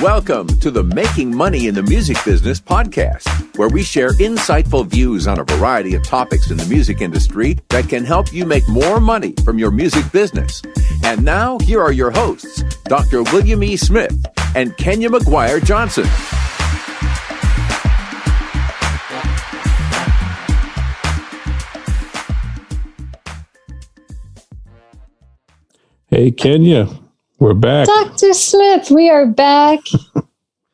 Welcome to the Making Money in the Music Business podcast, where we share insightful views on a variety of topics in the music industry that can help you make more money from your music business. And now, here are your hosts, Dr. William E. Smith and Kenya McGuire Johnson. Hey, Kenya, we're back. Dr. Smith, we are back.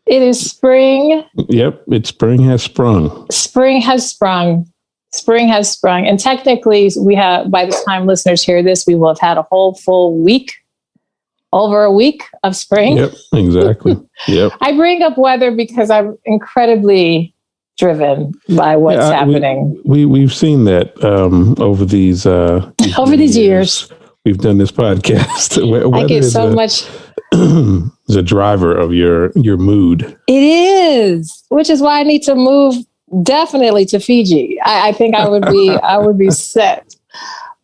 It is spring. Yep, spring has sprung. Spring has sprung. Spring has sprung. And technically, we have, by the time listeners hear this, we will have had a whole full week, over a week of spring. Yep, exactly. Yep. I bring up weather because I'm incredibly driven by what's happening. We've seen that over these years. We've done this podcast. I get so much. Is a driver of your mood. It is, which is why I need to move definitely to Fiji. I think I would be set.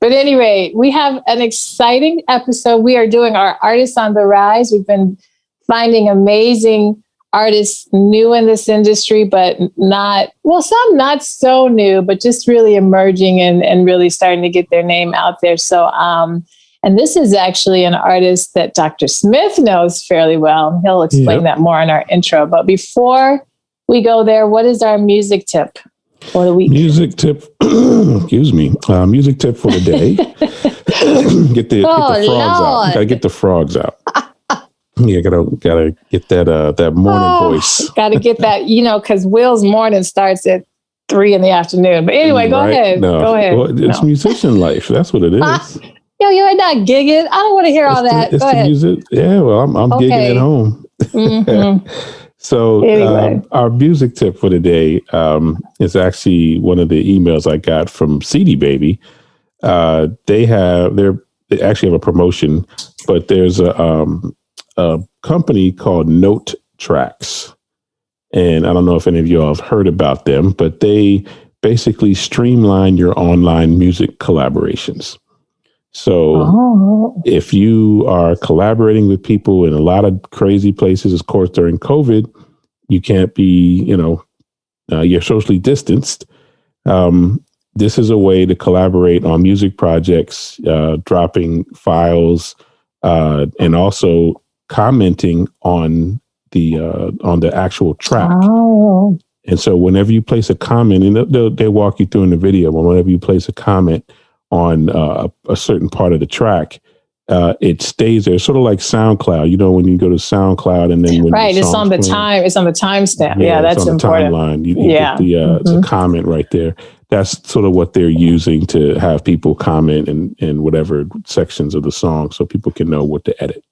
But anyway, we have an exciting episode. We are doing our Artists on the Rise. We've been finding amazing artists new in this industry, but some not so new, but just really emerging and really starting to get their name out there. So, and this is actually an artist that Dr. Smith knows fairly well. He'll explain that more in our intro. But before we go there, what is our music tip for the week? Music tip, excuse me. Music tip for the day. Get the frogs out. Gotta get the frogs out. Yeah, gotta get that morning voice. Gotta get that, because Will's morning starts at 3 p.m. But anyway, go ahead. No. Go ahead. Well, it's musician life. That's what it is. You're not gigging. I don't want to hear all that. Go ahead. Music. Yeah, well, I'm gigging at home. Mm-hmm. So anyway. Our music tip for the day is actually one of the emails I got from CD Baby. They actually have a promotion, but there's a company called Note Tracks. And I don't know if any of y'all have heard about them, but they basically streamline your online music collaborations. So if you are collaborating with people in a lot of crazy places, of course, during COVID, you can't be, you're socially distanced. This is a way to collaborate on music projects, dropping files, and also commenting on the actual track. Oh. And so whenever you place a comment, and they'll walk you through in the video, but whenever you place a comment on a certain part of the track, it stays there. It's sort of like SoundCloud. When you go to SoundCloud and then when it's on the timestamp. Yeah, that's on important. The timeline. You get the comment right there. That's sort of what they're using to have people comment in whatever sections of the song, so people can know what to edit.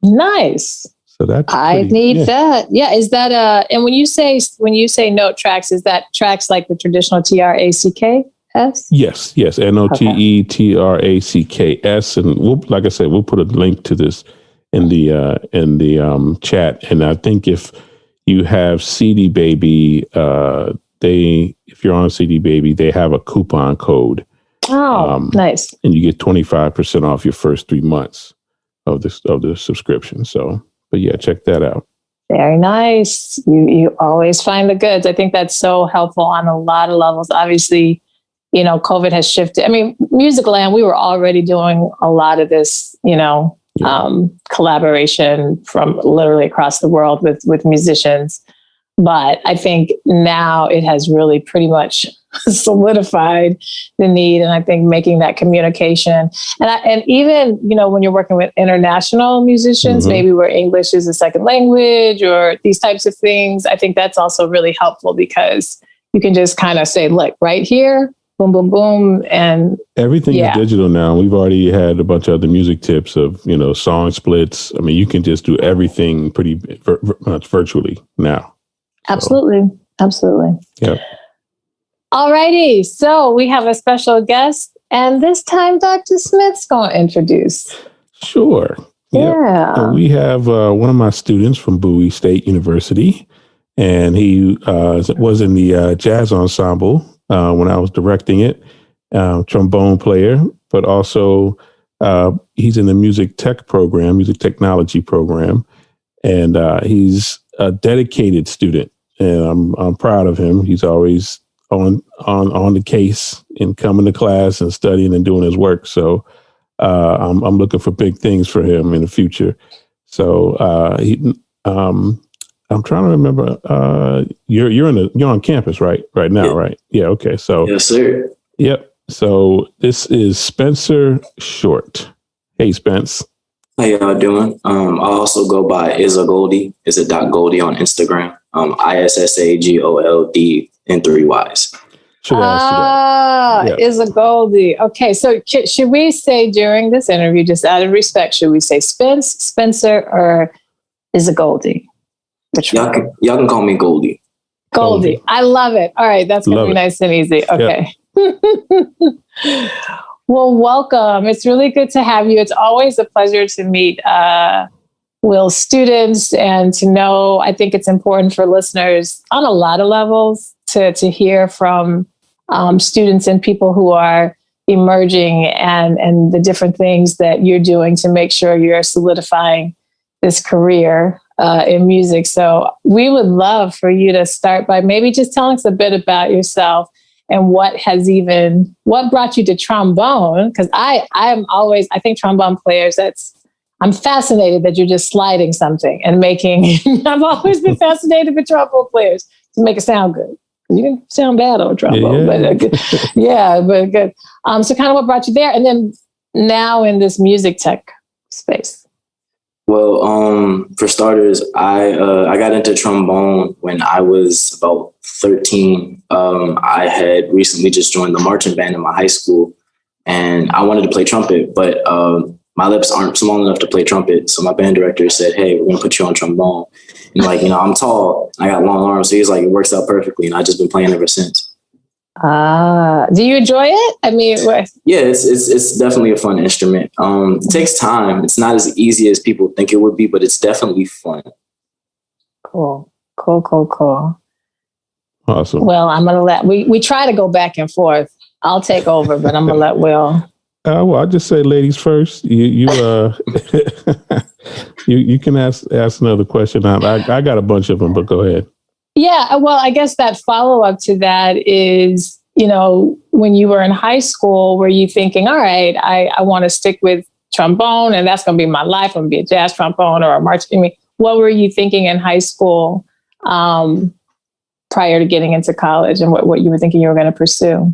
Nice. So that's I need that. Yeah. Is that and when you say note tracks, is that tracks like the traditional TRACKS? Yes. NOTETRACKS. And like I said, we'll put a link to this in the chat. And I think if you have CD Baby, if you're on CD Baby, they have a coupon code. Oh, nice. And you get 25% off your first 3 months of the subscription. So, but yeah, check that out. Very nice. You always find the goods. I think that's so helpful on a lot of levels. Obviously, COVID has shifted. I mean, Music Land, we were already doing a lot of this, collaboration from literally across the world with musicians. But I think now it has really pretty much solidified the need. And I think making that communication and even, when you're working with international musicians, maybe where English is a second language or these types of things, I think that's also really helpful because you can just kind of say, look, right here, boom, boom, boom. And everything is digital now. We've already had a bunch of other music tips of, song splits. I mean, you can just do everything pretty much virtually now. Absolutely. Absolutely. Yeah. All righty. So we have a special guest, and this time Dr. Smith's going to introduce. Sure. Yeah. So we have one of my students from Bowie State University, and he was in the jazz ensemble when I was directing it, trombone player, but also he's in the music technology program. and he's a dedicated student, and I'm proud of him. He's always on the case and coming to class and studying and doing his work. So I'm looking for big things for him in the future. So I'm trying to remember. You're on campus right now, yeah. right? Yeah. Okay. So yes, sir. Yep. So this is Spencer Short. Hey, Spence. How y'all doing? I also go by Issa Goldyyy. Is it .Goldyy on Instagram? ISSAGOLD and 3 Ys. Issa Goldyyy. Okay, so should we say during this interview, just out of respect, should we say Spencer, or Issa Goldyyy? Y'all can call me Goldyy. Goldyy. I love it. All right, that's gonna be nice and easy. Okay. Yep. Well, welcome. It's really good to have you. It's always a pleasure to meet Will's students and to know. I think it's important for listeners on a lot of levels to hear from students and people who are emerging and the different things that you're doing to make sure you're solidifying this career in music. So we would love for you to start by maybe just telling us a bit about yourself and what brought you to trombone? Because I think trombone players, I'm fascinated that you're just sliding something and making, I've always been fascinated with trombone players to make it sound good. You can sound bad on trombone, but good. But good. So kind of what brought you there? And then now in this music tech space. Well, for starters, I got into trombone when I was about 13. I had recently just joined the marching band in my high school, and I wanted to play trumpet, but my lips aren't small enough to play trumpet. So my band director said, "Hey, we're gonna put you on trombone." And I'm tall, I got long arms, so he's like, it works out perfectly, and I've just been playing ever since. Do you enjoy it? I mean, yeah, it's definitely a fun instrument. It takes time. It's not as easy as people think it would be, but it's definitely fun. Cool. Awesome. Well, I'm gonna let we try to go back and forth. I'll take over, but I'm gonna let Will. Well, I'll just say ladies first. You you can ask another question. I got a bunch of them, but go ahead. Yeah, well, I guess that follow-up to that is, when you were in high school, were you thinking, all right, I want to stick with trombone and that's going to be my life. I'm going to be a jazz trombone or a marching. I mean, what were you thinking in high school prior to getting into college, and what you were thinking you were going to pursue?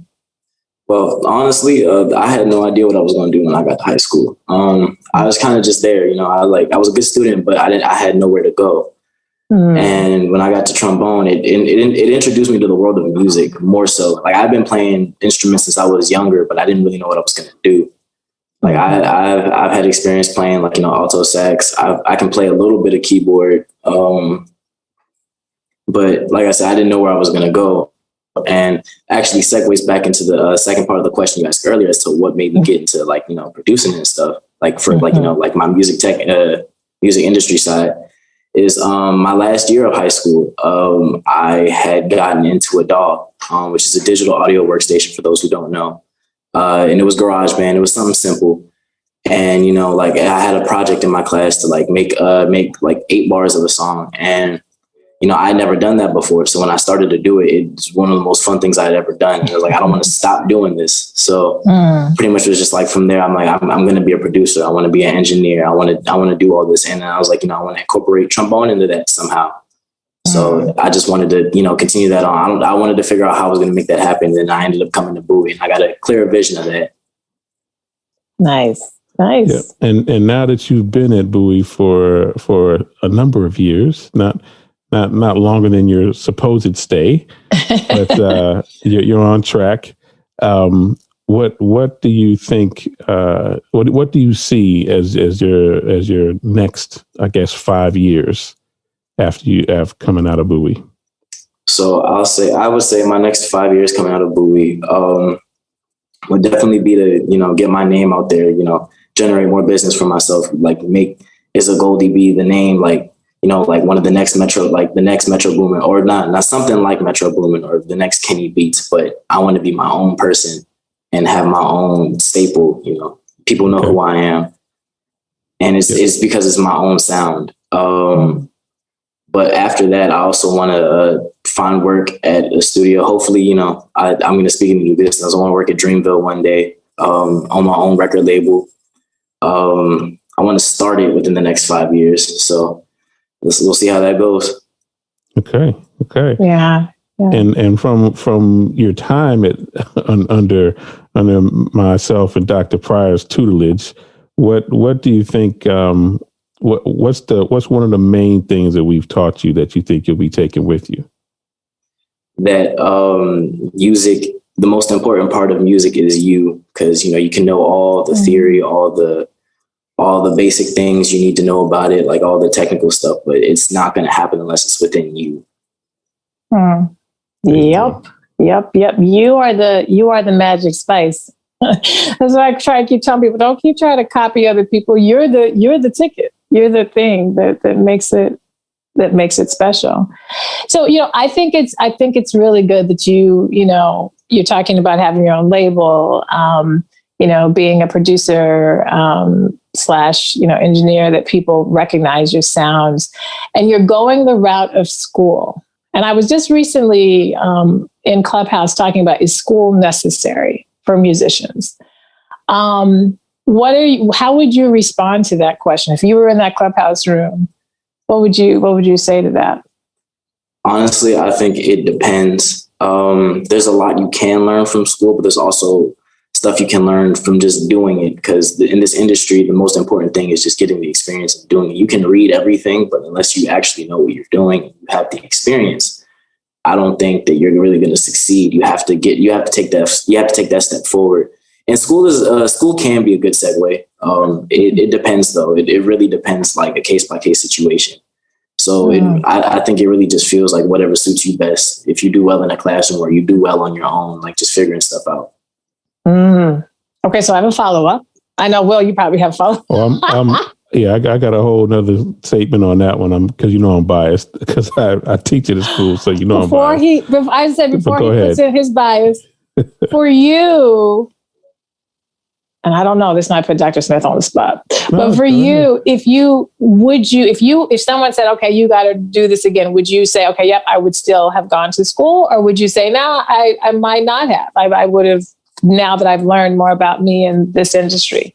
Well, honestly, I had no idea what I was going to do when I got to high school. I was kind of just there, I was a good student, but I had nowhere to go. And when I got to trombone, it introduced me to the world of music more so. Like, I've been playing instruments since I was younger, but I didn't really know what I was going to do. Like, I've had experience playing alto sax. I can play a little bit of keyboard. But like I said, I didn't know where I was going to go. And actually segues back into the second part of the question you asked earlier as to what made me get into producing and stuff, like for like my music tech, music industry side. Is my last year of high school, I had gotten into a DAW, which is a digital audio workstation for those who don't know. And it was GarageBand. It was something simple. And, I had a project in my class to make 8 bars of a song. And, I had never done that before. So when I started to do it, it's one of the most fun things I had ever done. I was like, I don't want to stop doing this. So pretty much it was just from there, I'm like, I'm going to be a producer. I want to be an engineer. I want to do all this. And then I was like, I want to incorporate trombone into that somehow. So I just wanted to, continue that on. I wanted to figure out how I was going to make that happen. And I ended up coming to Bowie, and I got a clear vision of that. Nice. Yeah. And now that you've been at Bowie for a number of years, not longer than your supposed stay, but you're on track. What do you think? What do you see as your next, I guess, 5 years after you have coming out of Bowie? So I would say my next 5 years coming out of Bowie would definitely be to get my name out there. Generate more business for myself. Make Issa Goldyyy be the name. One of the next Metro, the next Metro Boomin, or not something like Metro Boomin or the next Kenny Beats, but I want to be my own person and have my own staple. People know who I am, and it's because it's my own sound. But after that, I also want to find work at a studio. Hopefully, I'm going to speak into this. I want to work at Dreamville one day on my own record label. I want to start it within the next 5 years. So we'll see how that goes. Okay. Yeah. And from your time under myself and Dr. Pryor's tutelage, what do you think? What's one of the main things that we've taught you that you think you'll be taking with you? That music, the most important part of music is you, because you can know all the theory, all the basic things you need to know about it, like all the technical stuff, but it's not going to happen unless it's within you. Yep. You are the magic spice. That's why I try to keep telling people, don't keep trying to copy other people. You're the ticket. You're the thing that makes it special. So, I think it's really good that you're talking about having your own label, being a producer, / engineer, that people recognize your sounds, and you're going the route of school. And I was just recently in Clubhouse talking about, is school necessary for musicians? How would you respond to that question? If you were in that Clubhouse room, what would you say to that? Honestly, I think it depends. There's a lot you can learn from school, but there's also stuff you can learn from just doing it. Because in this industry, the most important thing is just getting the experience of doing it. You can read everything, but unless you actually know what you're doing, you have the experience, I don't think that you're really going to succeed. You have to take that step forward. And school can be a good segue. It depends though. It really depends, like a case by case situation. So I think it really just feels like whatever suits you best. If you do well in a classroom or you do well on your own, like just figuring stuff out. Okay, so I have a follow-up. I know, Will, you probably have follow-up. Well, I got a whole nother statement on that one. Because I'm biased, because I teach at a school, so I'm biased. Before he puts in his bias, for you, and I don't know, this might put Dr. Smith on the spot, but for you, if someone said, okay, you got to do this again, would you say, okay, yep, I would still have gone to school? Or would you say, no, I might not have. I would have, now that I've learned more about me and this industry.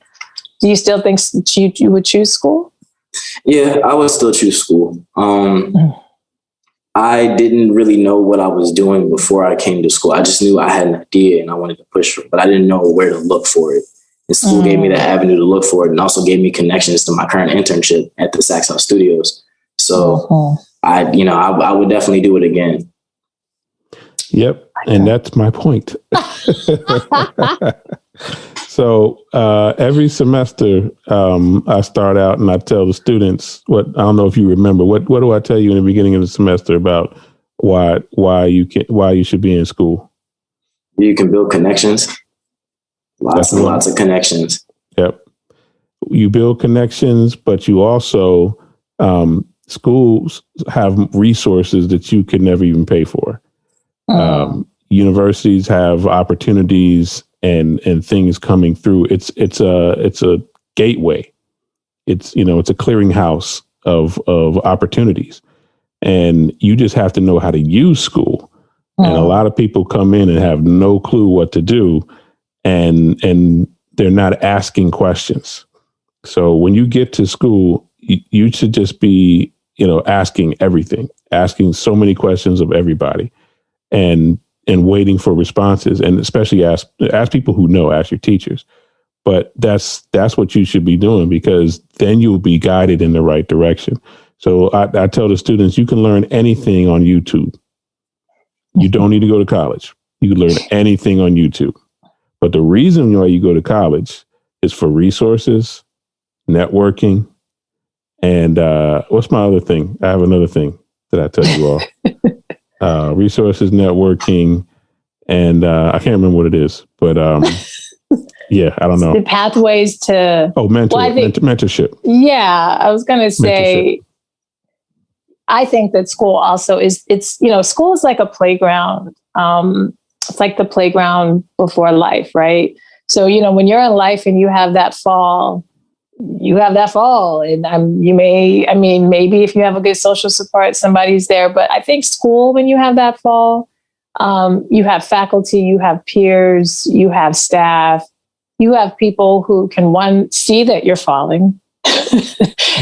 Do you still think you would choose school? Yeah, I would still choose school. I didn't really know what I was doing before I came to school. I just knew I had an idea and I wanted to push for it, but I didn't know where to look for it. And school gave me that avenue to look for it, and also gave me connections to my current internship at the Sax House Studios. So I would definitely do it again. Yep. And that's my point. So every semester, I start out and I tell the students I don't know if you remember, what do I tell you in the beginning of the semester about why you should be in school? You can build connections. Lots and lots of connections. Yep. You build connections, but you also, schools have resources that you could never even pay for. Universities have opportunities and things coming through. It's a gateway. It's a clearinghouse of opportunities, and you just have to know how to use school. And a lot of people come in and have no clue what to do, and they're not asking questions. So when you get to school, you should just be asking everything, asking so many questions of everybody, and waiting for responses, and especially ask people who know, ask your teachers. But that's what you should be doing, because then you'll be guided in the right direction. So I tell the students, you can learn anything on YouTube. You don't need to go to college. You can learn anything on YouTube. But the reason why you go to college is for resources, networking, and what's my other thing? I have another thing that I tell you all. Resources, networking, and I can't remember what it is, but yeah, I don't know. The pathways to mentorship. Yeah, I was going to say, I think that school also school is like a playground. It's like the playground before life, right? So when you're in life and you have that fall, you have that fall, and maybe if you have a good social support, somebody's there. But I think school, when you have that fall, you have faculty, you have peers, you have staff, you have people who can see that you're falling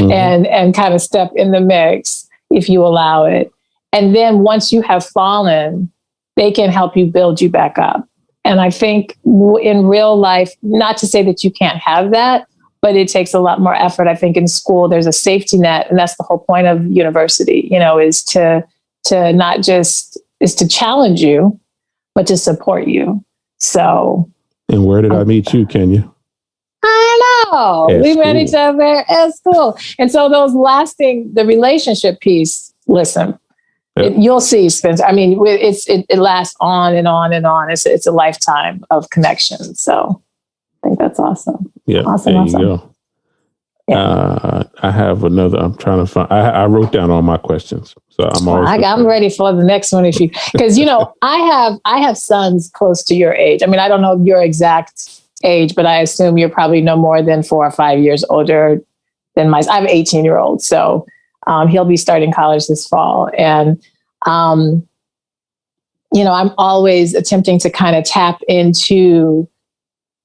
and kind of step in the mix if you allow it. And then once you have fallen, they can help you build you back up. And I think in real life, not to say that you can't have that, but it takes a lot more effort. I think in school, there's a safety net, and that's the whole point of university, is to not just, is to challenge you, but to support you. So. And where did I meet you, Kenya? I don't know. We met each other at school. And so the relationship piece, listen, you'll see, Spencer. I mean, it lasts on and on and on. It's a lifetime of connection. So I think that's awesome. Yeah, awesome. There you go. Yeah. I have another. I'm trying to find. I wrote down all my questions, so I'm ready for the next one. Because I have sons close to your age. I mean, I don't know your exact age, but I assume you're probably no more than 4 or 5 years older than I have an 18-year-old, so he'll be starting college this fall, and I'm always attempting to kind of tap into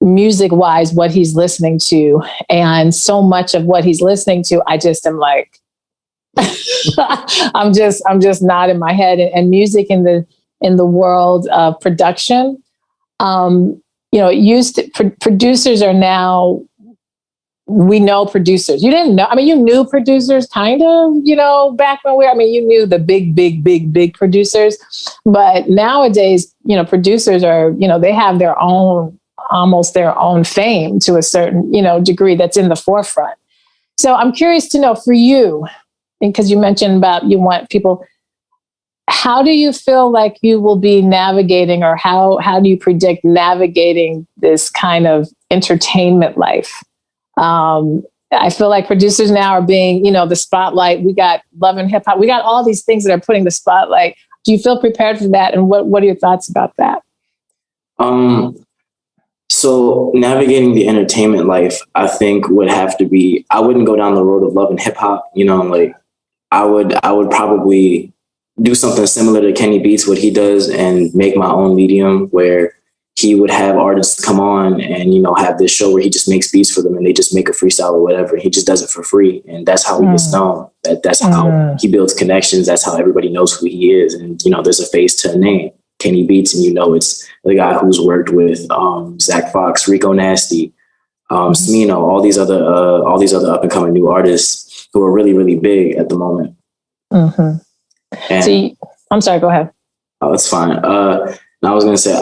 music-wise what he's listening to, and so much of what he's listening to, I just am like, I'm just not in my head. And music in the world of production, producers are now. We know producers. You didn't know. I mean, you knew producers kind of, back when you knew the big producers, but nowadays, producers are, they have almost their own fame to a certain, degree that's in the forefront. So I'm curious to know for you, because you mentioned about you want people, how do you feel like you will be navigating, or how do you predict navigating this kind of entertainment life? I feel like producers now are being, the spotlight. We got Love and Hip Hop. We got all these things that are putting the spotlight. Do you feel prepared for that? And what are your thoughts about that? So navigating the entertainment life, I think would have to be, I wouldn't go down the road of Love and Hip Hop, I would probably do something similar to Kenny Beats, what he does, and make my own medium where he would have artists come on and, have this show where he just makes beats for them and they just make a freestyle or whatever. He just does it for free. And that's how he gets known. That's how he builds connections. That's how everybody knows who he is. And, there's a face to a name, Kenny Beats. And, it's the guy who's worked with Zach Fox, Rico Nasty, Smino, all these other up and coming new artists who are really, really big at the moment. Mm-hmm. And, I'm sorry, go ahead. Oh, it's fine. I was going to say,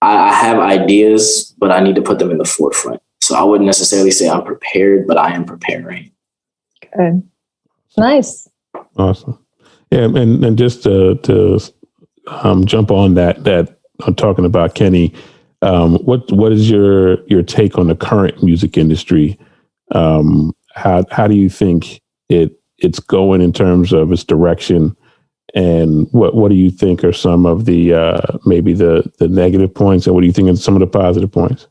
I have ideas, but I need to put them in the forefront. So I wouldn't necessarily say I'm prepared, but I am preparing. Good. Nice. Awesome. Yeah. And just to jump on that I'm talking about Kenny, what is your take on the current music industry? How do you think it's going in terms of its direction? And what do you think are some of the maybe the negative points, and what do you think are some of the positive points?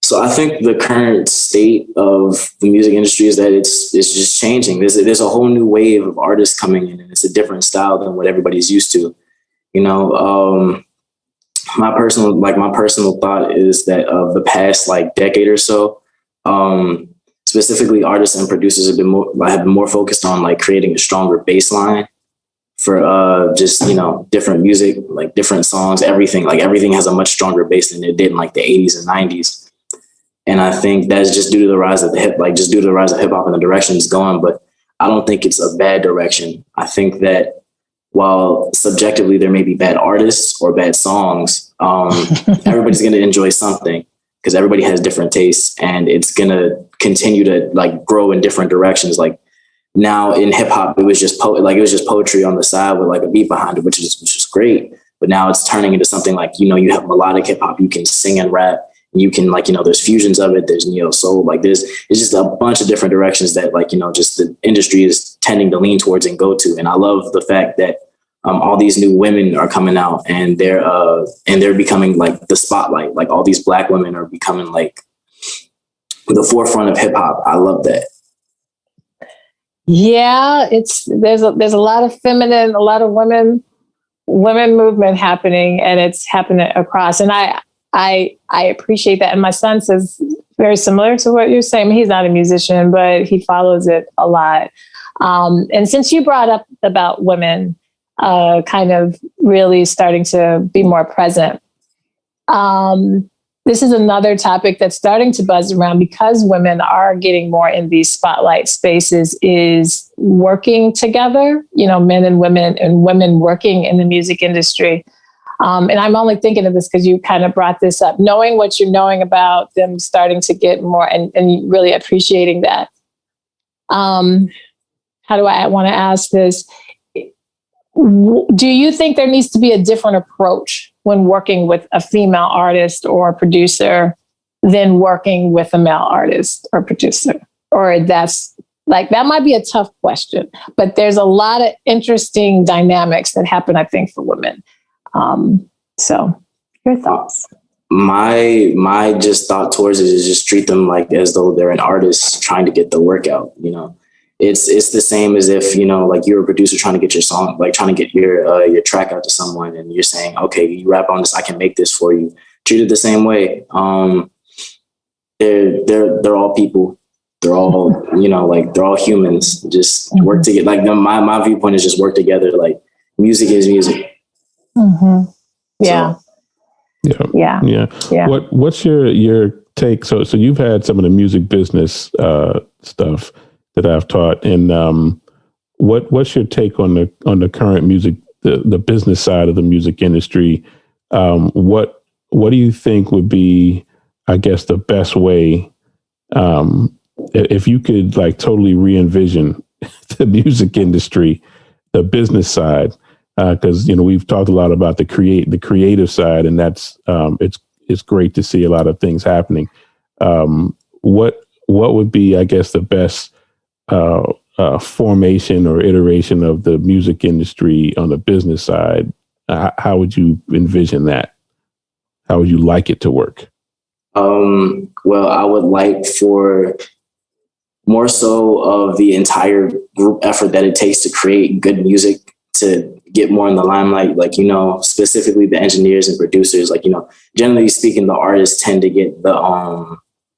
So I think the current state of the music industry is that it's just changing. There's a whole new wave of artists coming in, and it's a different style than what everybody's used to. My personal thought is that of the past decade or so, specifically artists and producers have been more focused on creating a stronger baseline for just different music, different songs, everything. Everything has a much stronger base than it did in the 80s and 90s. And I think that's just due to the rise of hip hop and the direction it's going. But I don't think it's a bad direction. I think that while subjectively there may be bad artists or bad songs, everybody's going to enjoy something, because everybody has different tastes, and it's going to continue to grow in different directions. Now in hip hop, it was just poetry on the side with a beat behind it, which is great. But now it's turning into something you have melodic hip hop. You can sing and rap, and you can there's fusions of it. There's soul. It's just a bunch of different directions that just the industry is tending to lean towards and go to. And I love the fact that all these new women are coming out, and they're becoming the spotlight. All these Black women are becoming the forefront of hip hop. I love that. Yeah, there's a lot of feminine, a lot of women movement happening, and it's happening across. And I appreciate that. And my son says very similar to what you're saying. He's not a musician, but he follows it a lot. And since you brought up about women kind of really starting to be more present, this is another topic that's starting to buzz around because women are getting more in these spotlight spaces, is working together, men and women working in the music industry. And I'm only thinking of this because you kind of brought this up, knowing what you're knowing about them starting to get more and really appreciating that. How do I want to ask this? Do you think there needs to be a different approach when working with a female artist or producer than working with a male artist or producer? Or that might be a tough question, but there's a lot of interesting dynamics that happen, I think, for women. So your thoughts? My just thought towards it is just treat them like as though they're an artist trying to get the work out, It's the same as if, like you're a producer trying to get your song, like trying to get your track out to someone, and you're saying, okay, you rap on this, I can make this for you. Treat it the same way. They're all people. They're all, they're all humans. Just work together. Like my viewpoint is just work together. Like music is music. Mm-hmm. Yeah. So, yeah. What's your take? So you've had some of the music business stuff that I've taught, and what's your take on the current music, the business side of the music industry? What do you think would be, I guess, the best way, if you could like totally re-envision the music industry, the business side? Because we've talked a lot about the creative side, and that's it's great to see a lot of things happening. What would be, I guess, the best formation or iteration of the music industry on the business side? How would you envision that? How would you like it to work? Well, I would like for more so of the entire group effort that it takes to create good music to get more in the limelight, like, specifically the engineers and producers, like, generally speaking, the artists tend to get the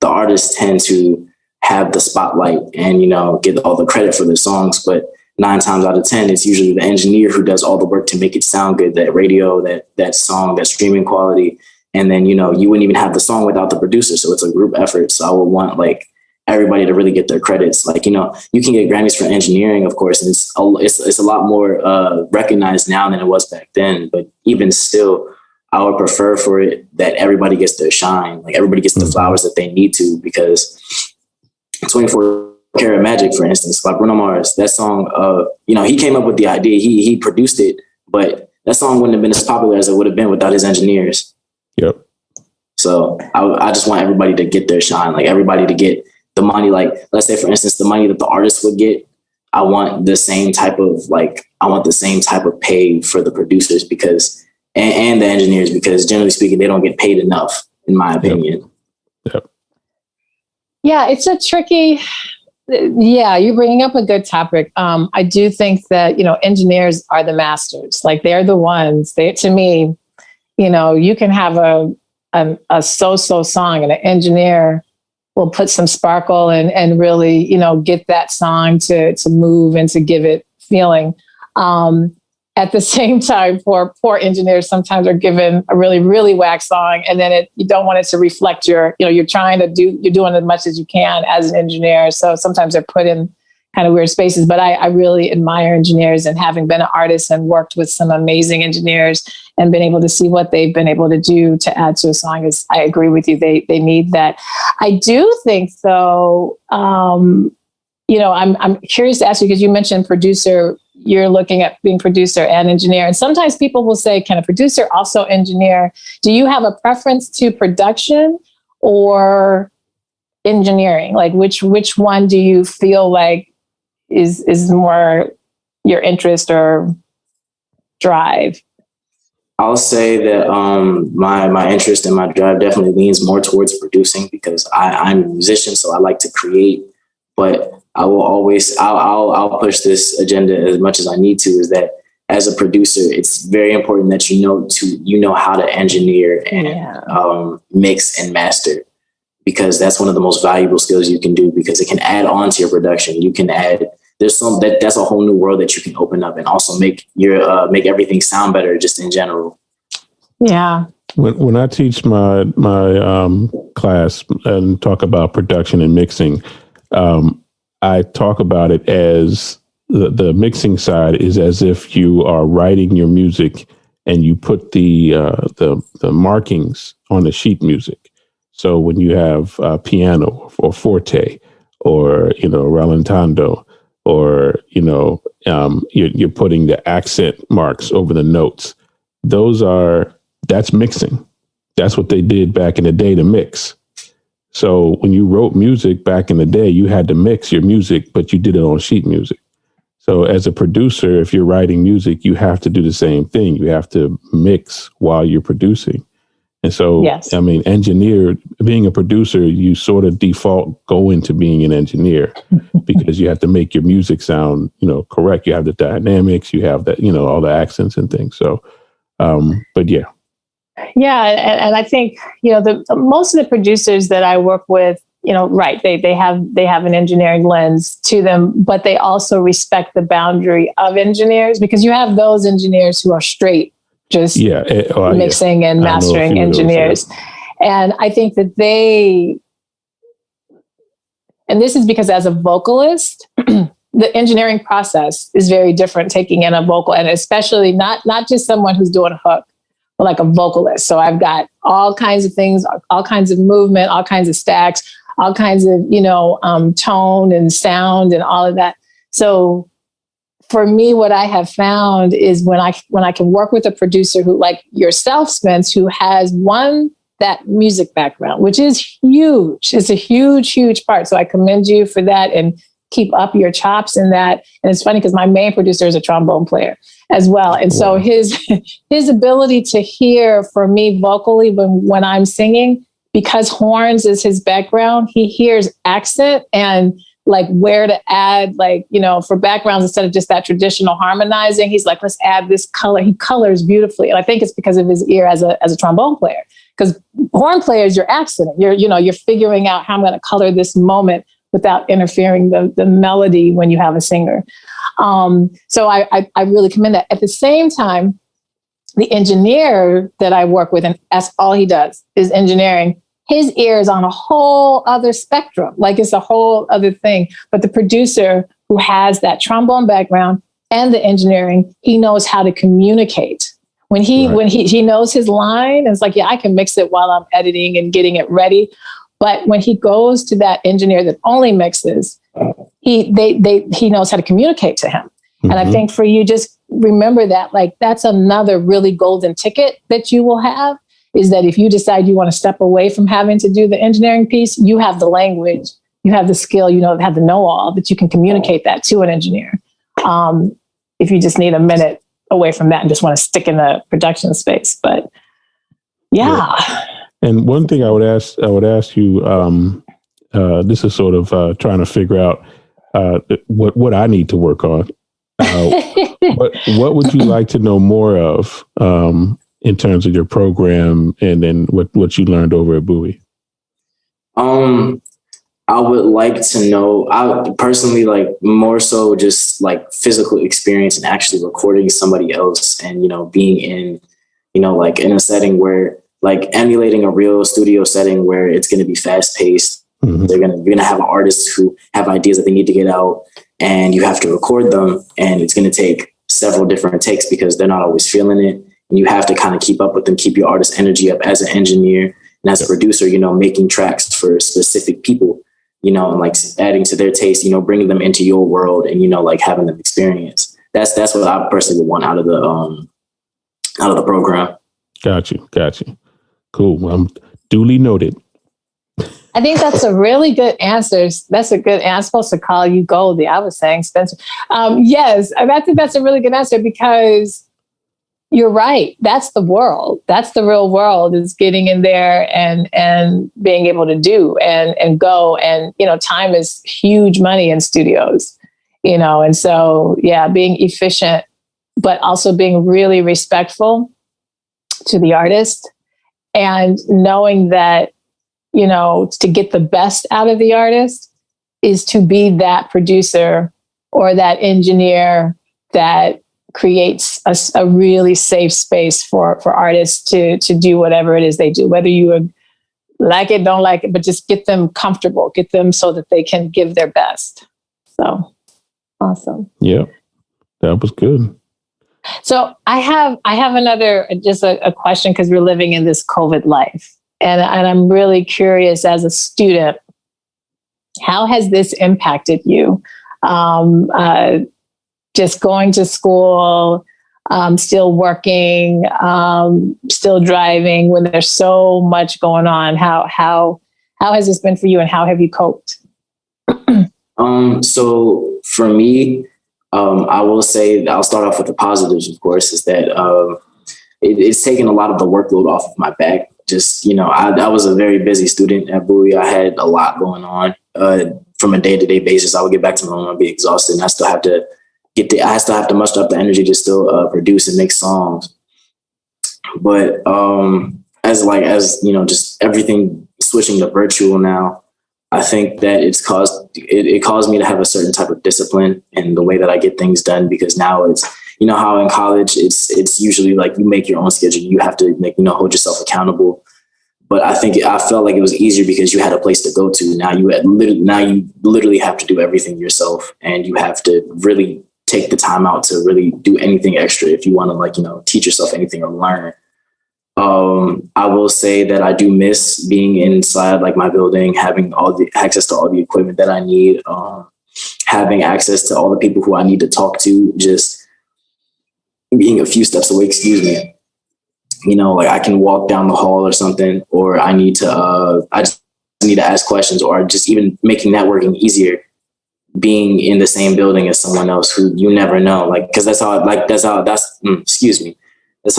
artists tend to have the spotlight and, get all the credit for their songs. But 9 times out of 10, it's usually the engineer who does all the work to make it sound good, that radio, that song, that streaming quality. And then, you wouldn't even have the song without the producer. So it's a group effort. So I would want like everybody to really get their credits. Like, you can get Grammys for engineering, of course, and it's a lot more recognized now than it was back then. But even still, I would prefer for it that everybody gets their shine, like everybody gets the flowers that they need to, because 24 Karat Magic, for instance, like Bruno Mars, that song, he came up with the idea, he produced it, but that song wouldn't have been as popular as it would have been without his engineers. Yep. So I just want everybody to get their shine, like everybody to get the money. Like, let's say, for instance, the money that the artists would get, I want the same type of pay for the producers, because, and the engineers, because generally speaking, they don't get paid enough, in my opinion. Yep. Yeah, it's a tricky. Yeah, you're bringing up a good topic. I do think that, engineers are the masters. Like, they're the ones. To me, you can have a so-so song, and an engineer will put some sparkle and really, get that song to move and to give it feeling. At the same time, poor engineers sometimes are given a really, really whack song, and then you don't want it to reflect you're doing as much as you can as an engineer. So sometimes they're put in kind of weird spaces, but I really admire engineers, and having been an artist and worked with some amazing engineers and been able to see what they've been able to do to add to a song I agree with you. They need that. I do think though, I'm curious to ask you, because you mentioned producer, you're looking at being producer and engineer. And sometimes people will say, can a producer also engineer? Do you have a preference to production or engineering? Like which one do you feel like is more your interest or drive? I'll say that my interest and my drive definitely leans more towards producing because I'm a musician, so I like to create. But I will always I'll push this agenda as much as I need to. Is that as a producer, it's very important that you know how to engineer and mix and master, because that's one of the most valuable skills you can do, because it can add on to your production. You can add. That's a whole new world that you can open up and also make make everything sound better just in general. Yeah. When I teach my class and talk about production and mixing, I talk about it as the mixing side is as if you are writing your music and you put the markings on the sheet music. So when you have piano or forte or rallentando, or you're putting the accent marks over the notes. That's mixing. That's what they did back in the day to mix. So when you wrote music back in the day, you had to mix your music, but you did it on sheet music. So as a producer, if you're writing music, you have to do the same thing. You have to mix while you're producing. And so, yes. I mean, being a producer, you sort of default go into being an engineer because you have to make your music sound, correct. You have the dynamics, you have that, all the accents and things. So, but yeah. Yeah. And I think, most of the producers that I work with, right. They have an engineering lens to them, but they also respect the boundary of engineers, because you have those engineers who are straight, just mixing and mastering engineers. And I think that and this is because as a vocalist, the engineering process is very different, taking in a vocal, and especially not just someone who's doing a hook, but like a vocalist. So I've got all kinds of things, all kinds of movement, all kinds of stacks, all kinds of, tone and sound and all of that. So for me, what I have found is when I can work with a producer who, like yourself, Spence, who has that music background, which is huge. It's a huge, huge part. So I commend you for that and keep up your chops in that. And it's funny because my main producer is a trombone player as well. And so his ability to hear for me vocally when I'm singing, because horns is his background, he hears accent and like where to add, for backgrounds, instead of just that traditional harmonizing, he's like, let's add this color. He colors beautifully. And I think it's because of his ear as a trombone player, because horn players, you're accenting, you're figuring out how I'm going to color this moment without interfering the melody when you have a singer. So I really commend that. At the same time, the engineer that I work with, and that's all he does is engineering, his ear is on a whole other spectrum. Like it's a whole other thing. But the producer who has that trombone background and the engineering, he knows how to communicate. When he knows his line, it's like, yeah, I can mix it while I'm editing and getting it ready. But when he goes to that engineer that only mixes, he knows how to communicate to him. Mm-hmm. And I think for you, just remember that, like, that's another really golden ticket that you will have, is that if you decide you want to step away from having to do the engineering piece, you have the language, you have the skill, have the know-all that you can communicate that to an engineer. If you just need a minute away from that and just want to stick in the production space. But yeah. And one thing I would ask you, this is sort of trying to figure out what I need to work on. What would you like to know more of in terms of your program, and then what you learned over at Bowie? I would like to know, I personally, like, more so just like physical experience and actually recording somebody else and, being in, like in a setting where, like, emulating a real studio setting where it's going to be fast paced. Mm-hmm. You're going to have artists who have ideas that they need to get out, and you have to record them, and it's going to take several different takes because they're not always feeling it. And you have to kind of keep up with them, keep your artist energy up as an engineer and as a producer, making tracks for specific people, and like adding to their taste, bringing them into your world and, like having them experience. That's what I personally would want out of the program. Got you. Cool. Duly noted. I think that's a really good answer. That's a good answer. I'm supposed to call you Goldyy. I was saying Spencer. Yes, I think that's a really good answer, because you're right. That's the world. That's the real world, is getting in there and being able to do and go. And, time is huge money in studios, and so, yeah, being efficient, but also being really respectful to the artist and knowing that, to get the best out of the artist is to be that producer or that engineer that creates a really safe space for artists to do whatever it is they do, whether you like it, don't like it, but just get them comfortable, get them so that they can give their best. So awesome. Yeah, that was good. So I have another, just a question, because we're living in this COVID life. And I'm really curious, as a student, how has this impacted you? Just going to school, still working, still driving when there's so much going on. How has this been for you, and how have you coped? So for me, I will say, I'll start off with the positives, of course, is that it's taken a lot of the workload off of my back. Just, I was a very busy student at Bowie. I had a lot going on from a day-to-day basis. I would get back to my home and be exhausted, and I still have to muster up the energy to still produce and make songs. But as just everything switching to virtual now, I think that it caused me to have a certain type of discipline in the way that I get things done, because now it's, how in college it's usually like you make your own schedule, you have to hold yourself accountable. But I felt like it was easier because you had a place to go to. Now you literally have to do everything yourself, and you have to really take the time out to really do anything extra if you want to teach yourself anything or learn. I will say that I do miss being inside my building, having all the access to all the equipment that I need, having access to all the people who I need to talk to, just being a few steps away, I can walk down the hall or something, or I just need to ask questions, or just even making networking easier, being in the same building as someone else who you never know. Cause that's how I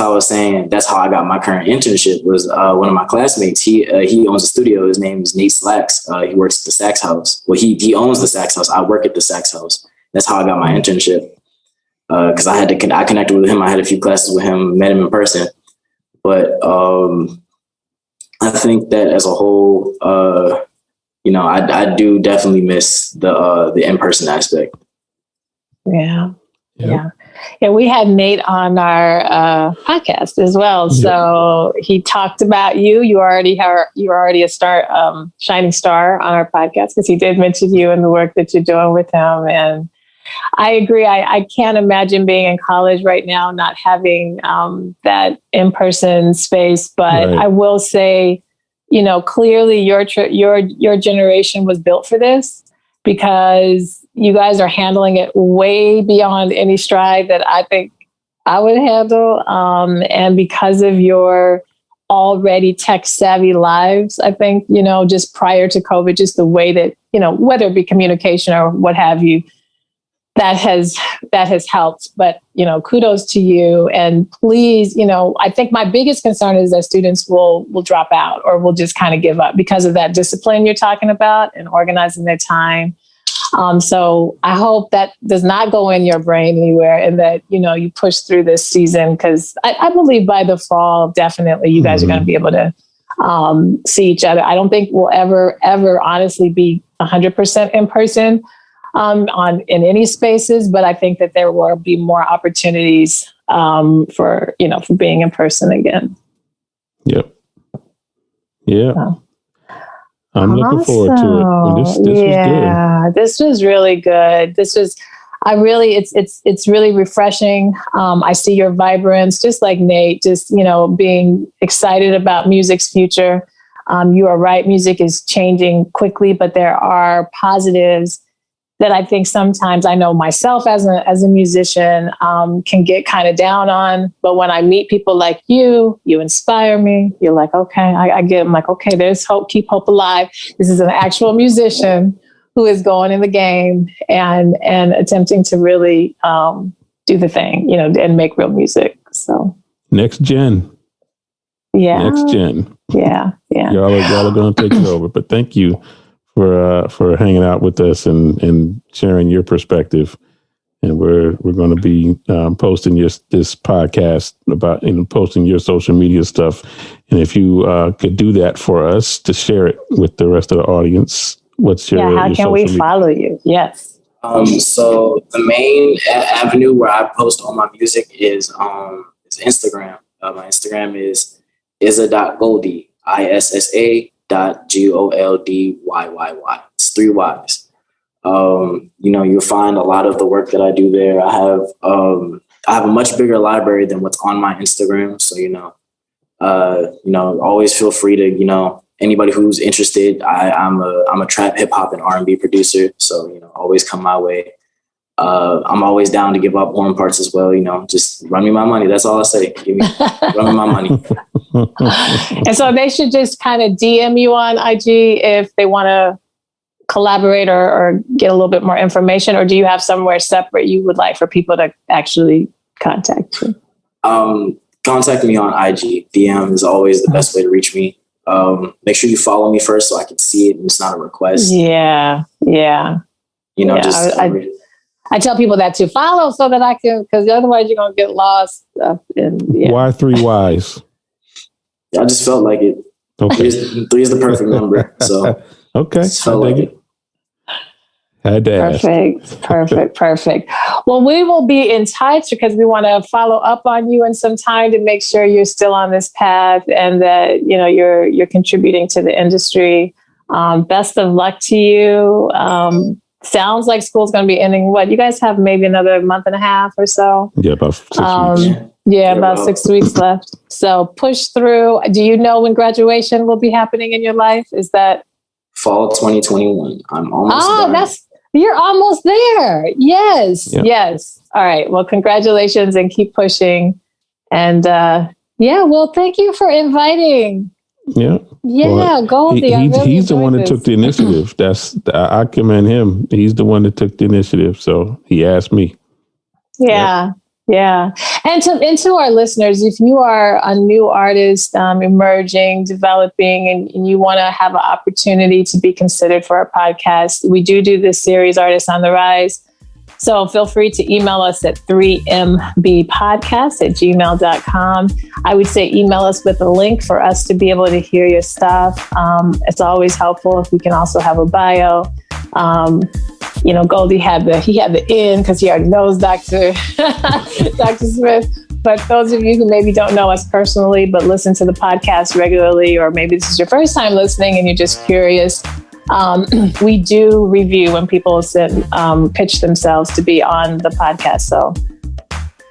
was saying, that's how I got my current internship. Was one of my classmates. He owns a studio. His name is Nate Slacks. He works at the Sax House. Well, he owns the Sax House. I work at the Sax House. That's how I got my internship. Cause I connected with him. I had a few classes with him, met him in person. But I think that as a whole, I do definitely miss the in-person aspect. Yeah. We had Nate on our podcast as well. Yep. So he talked about you. You were already a star, shining star on our podcast, because he did mention you and the work that you're doing with him. And I agree. I can't imagine being in college right now, not having that in-person space. But right. I will say, clearly your generation was built for this, because you guys are handling it way beyond any stride that I think I would handle. And because of your already tech savvy lives, I think, just prior to COVID, just the way that, whether it be communication or what have you, that has helped. But, kudos to you. And please, I think my biggest concern is that students will drop out or will just kind of give up because of that discipline you're talking about and organizing their time. So I hope that does not go in your brain anywhere, and that, you push through this season, because I believe by the fall, definitely you guys are going to be able to see each other. I don't think we'll ever honestly be 100% in person in any spaces, but I think that there will be more opportunities for being in person again. Yep. Yeah. So. I'm looking forward to it. This was good. This was really good. It's really refreshing. I see your vibrance, just like Nate, just, being excited about music's future. You are right. Music is changing quickly, but there are positives that I think sometimes, I know myself as a musician, can get kind of down on. But when I meet people like you inspire me. You're like, okay, I'm like, okay, there's hope, keep hope alive. This is an actual musician who is going in the game and attempting to really do the thing, and make real music. So Next gen. Yeah. Next gen. Yeah. Y'all are going to take it over. But thank you for hanging out with us and sharing your perspective. And we're going to be posting this podcast about posting your social media stuff. And if you could do that for us to share it with the rest of the audience, what's your how can we follow you? Yes. So the main avenue where I post all my music is Instagram. My Instagram is Issa.Goldyyy, ISSA.GOLDYYY. It's 3 Y's. You'll find a lot of the work that I do there. I have a much bigger library than what's on my Instagram. So, always feel free to, anybody who's interested. I'm a trap, hip hop, and R&B producer. So, always come my way. I'm always down to give up horn parts as well. Just run me my money. That's all I say. Run me my money. And so they should just kind of DM you on IG if they want to collaborate or get a little bit more information, or do you have somewhere separate you would like for people to actually contact you? Contact me on IG. DM is always the best way to reach me. Make sure you follow me first so I can see it and it's not a request. Yeah. I tell people that to follow so that I can, because otherwise you're going to get lost. Why 3 Y's? I just felt like it. Okay. 3 is the perfect number. So okay. Felt like it. Had to ask. Perfect. Well, we will be in touch because we want to follow up on you in some time to make sure you're still on this path and that you're contributing to the industry. Best of luck to you. Sounds like school's going to be ending. What, you guys have maybe another month and a half or so? Yeah, about 6 weeks. Yeah, about 6 weeks left. So push through. Do you know when graduation will be happening in your life? Is that fall 2021? I'm almost done. You're almost there. Yes. Yep. Yes. All right. Well, congratulations and keep pushing. And well, thank you for inviting. Yeah. Yeah, Goldyy. He's the one that took the initiative. I commend him. He's the one that took the initiative. So he asked me. Yeah. And to our listeners, if you are a new artist, emerging, developing, and you want to have an opportunity to be considered for our podcast, we do this series, Artists on the Rise. So feel free to email us at 3mbpodcast@gmail.com. I would say email us with a link for us to be able to hear your stuff. It's always helpful if we can also have a bio. Goldyy had the in because he already knows Dr. Smith. But those of you who maybe don't know us personally, but listen to the podcast regularly, or maybe this is your first time listening and you're just curious, we do review when people pitch themselves to be on the podcast. So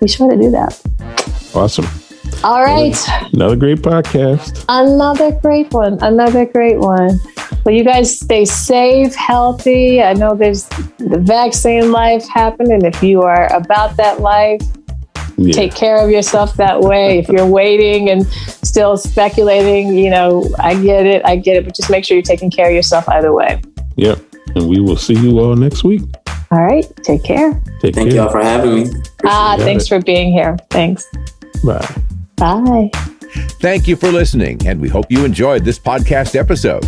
be sure to do that. Awesome. All right. Another great podcast. Another great one. Well, you guys stay safe, healthy. I know there's the vaccine life happening. If you are about that life, take care of yourself that way. If you're waiting and still speculating, I get it. But just make sure you're taking care of yourself either way. Yep. And we will see you all next week. All right. Take care. Thank y'all for having me. Thanks for being here. Thanks. Bye. Bye. Thank you for listening, and we hope you enjoyed this podcast episode.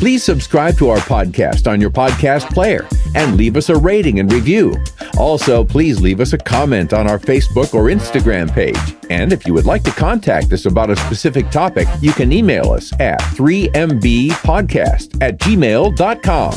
Please subscribe to our podcast on your podcast player and leave us a rating and review. Also, please leave us a comment on our Facebook or Instagram page. And if you would like to contact us about a specific topic, you can email us at 3mbpodcast@gmail.com.